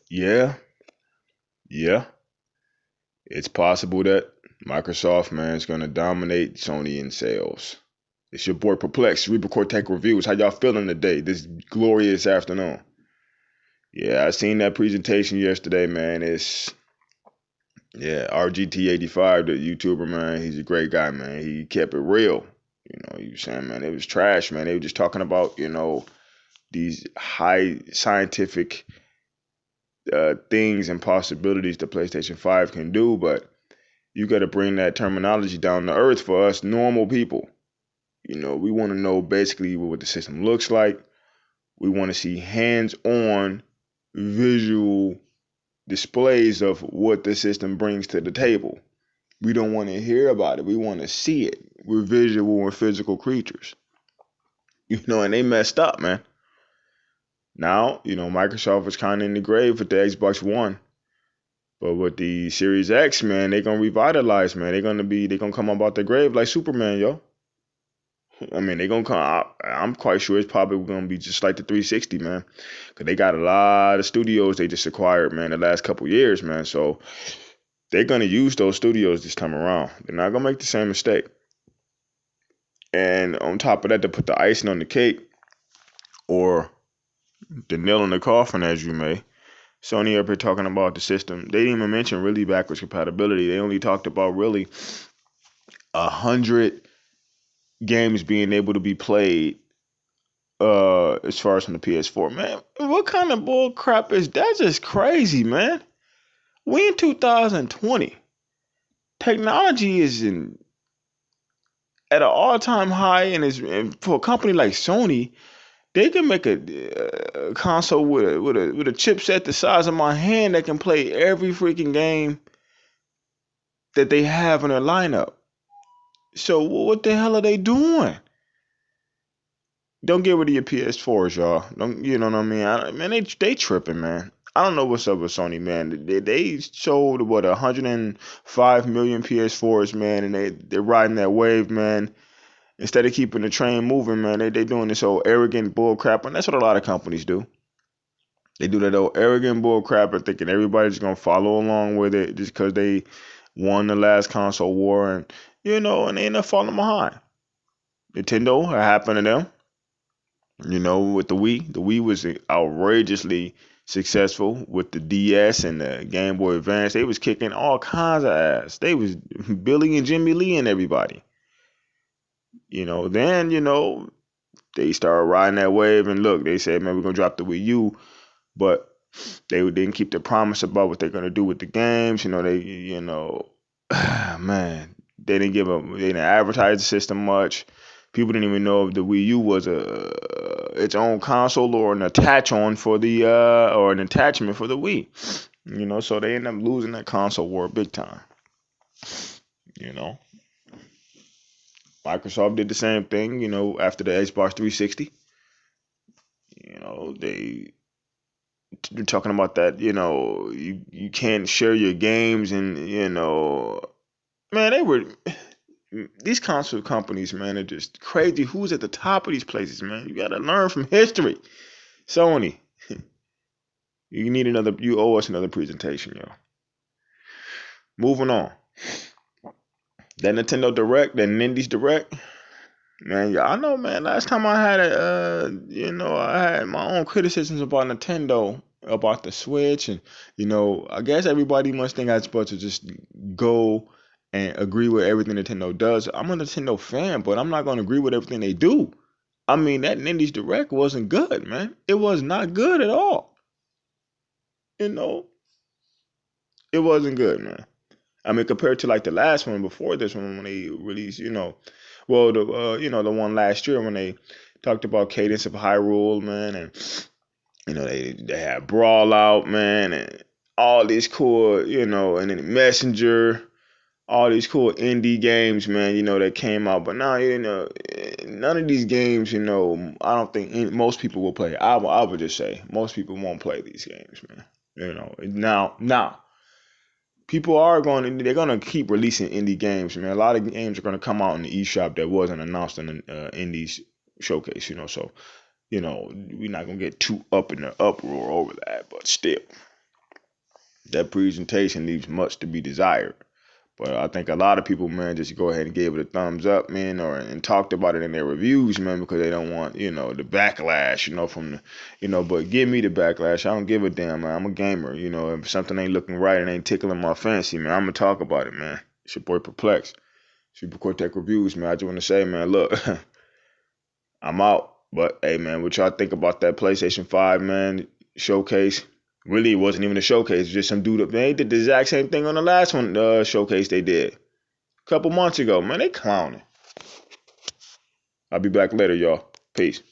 Yeah, yeah. It's possible that Microsoft, man, is gonna dominate Sony in sales. It's your boy Perplex, Reaper Tech Reviews. How y'all feeling today, this glorious afternoon? Yeah, I seen that presentation yesterday, man. It's yeah, RGT85, the YouTuber, man. He's a great guy, man. He kept it real. He was saying, man, it was trash, man. They were just talking about, these high scientific things and possibilities the PlayStation 5 can do, but you got to bring that terminology down to earth for us normal people. We want to know basically what the system looks like. We want to see hands-on visual displays of what the system brings to the table. We don't want to hear about it. We want to see it. We're visual and physical creatures. And they messed up, man. Now, Microsoft is kind of in the grave with the Xbox One. But with the Series X, man, they're gonna revitalize, man. They're gonna come up out the grave like Superman, yo. I mean, they're gonna come. I'm quite sure it's probably gonna be just like the 360, man. Cause they got a lot of studios they just acquired, man, the last couple years, man. So they're gonna use those studios this time around. They're not gonna make the same mistake. And on top of that, to put the icing on the cake or the nail in the coffin, as you may, Sony up here talking about the system. They didn't even mention really backwards compatibility. They only talked about really 100 games being able to be played as far as from the PS4. Man, what kind of bull crap is that? Just crazy, man. We in 2020. Technology is at an all-time high, and for a company like Sony, they can make a console with a chipset the size of my hand that can play every freaking game that they have in their lineup. So what the hell are they doing? Don't get rid of your PS4s, y'all. Don't you know what I mean? Man, they tripping, man. I don't know what's up with Sony, man. They sold what 105 million PS4s, man, and they're riding that wave, man. Instead of keeping the train moving, man, they doing this old arrogant bull crap, and that's what a lot of companies do. They do that old arrogant bull crap and thinking everybody's gonna follow along with it just because they won the last console war, and they end up falling behind. Nintendo, it happened to them. With the Wii. The Wii was outrageously successful with the DS and the Game Boy Advance. They was kicking all kinds of ass. They was Billy and Jimmy Lee and everybody. Then, they started riding that wave and look, they said, man, we're gonna drop the Wii U, but they didn't keep their promise about what they're gonna do with the games. Man, they didn't advertise the system much. People didn't even know if the Wii U was its own console or an attachment for the Wii. So they ended up losing that console war big time. You know, Microsoft did the same thing. After the Xbox 360. They're talking about that. You can't share your games, and man, they were these console companies, man, are just crazy. Who's at the top of these places, man? You gotta learn from history. Sony, you owe us another presentation, yo. Moving on. That Nintendo Direct, that Nindies Direct, man, yeah, I know, man. Last time I had I had my own criticisms about Nintendo, about the Switch, and I guess everybody must think I'm supposed to just go and agree with everything Nintendo does. I'm a Nintendo fan, but I'm not gonna agree with everything they do. I mean, that Nindies Direct wasn't good, man. It was not good at all. You know, it wasn't good, man. I mean, compared to like the last one before this one when they released, the one last year when they talked about Cadence of Hyrule, man, and they had Brawl Out, man, and all these cool, and then Messenger, all these cool indie games, man, that came out. But now, none of these games, I don't think most people will play. I would just say most people won't play these games, man. Now people they're going to keep releasing indie games, man. A lot of games are going to come out in the eShop that wasn't announced in the indies showcase, so we're not going to get too up in the uproar over that, but still. That presentation leaves much to be desired. But I think a lot of people, man, just go ahead and gave it a thumbs up, man, and talked about it in their reviews, man, because they don't want, the backlash, from the, but give me the backlash. I don't give a damn, man. I'm a gamer, if something ain't looking right and ain't tickling my fancy, man, I'm gonna talk about it, man. It's your boy Perplex. Super Cortec Reviews, man. I just want to say, man, look, I'm out. But hey, man, what y'all think about that PlayStation 5, man, showcase? Really, it wasn't even a showcase. It's just some dude. They did the exact same thing on the last one showcase they did a couple months ago. Man, they clowning. I'll be back later, y'all. Peace.